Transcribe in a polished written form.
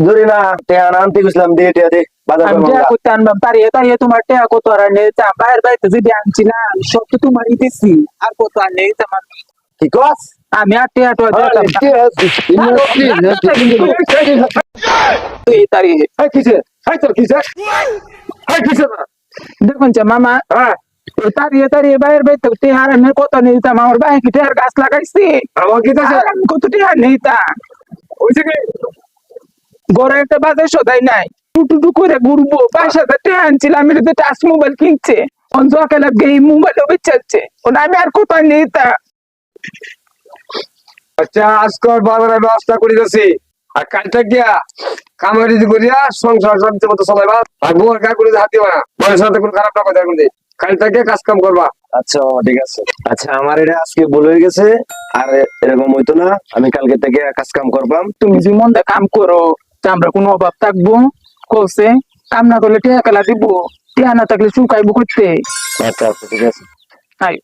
জরি না টেয়া আনতে গেছিলাম দিয়ে টেয়া দে বাজার আমি করবো টেয়া আমরা। করতে আনবাম তারিয়ে তারিয়ে তোমার টেয়া কত আর নিয়েছে বাইরের বাড়িতে যদি আনছিলাম সব তো তোমারই দিছি আর কত আর নিয়েছে আমার কি কস আমি আর টেয়া টোয়া দিতাম এই তারিয়ে হাই কিছে হাই তোর কিছে হাই কিছে না দেখুন মামা হ্যাঁ তারিয়ে তারিয়ে বাইরের বাড়িতে টেয়া আর আমি কত নিতাম আমার ভাই কি টেয়ার গাছ লাগাইছি আমার কি আছে আর আমি কত টেয়া নিতাম হইছে কি ঘরে একটা বাজার সদাই নাই টুটু করে ঘুরবো 5,000 টাকা আনছিলাম এটা তো টাচ মোবাইল কিনছে অঞ্চল এই মোবাইল বেচাচ্ছে ওটা আমি আর কোথায় নিতাম আচ্ছা আজকাল বাজারের ব্যবস্থা করে দিয়েছি আর কালটা গিয়া কামারি করিয়া সংসার শান্তি মতো চলাইবা আর বউর গা করে হাত দিবা না বউয়ের সাথে কোনো খারাপ না কথা বলতে কালটা গিয়া কাজ কাম করবা। আচ্ছা ঠিক আছে। আচ্ছা আমার এটা আজকে ভুল হয়ে গেছে আর এরকম হইতো না আমি কালকে থেকে কাজ কাম করবাম। তুমি যে মন কাম করো তা আমরা কোনো অভাব থাকবো কলছে কাম না করলে টেকা খেলা দিব টেকা না থাকলে চুকাইবো করতে আচ্ছা আচ্ছা ঠিক আছে। তাই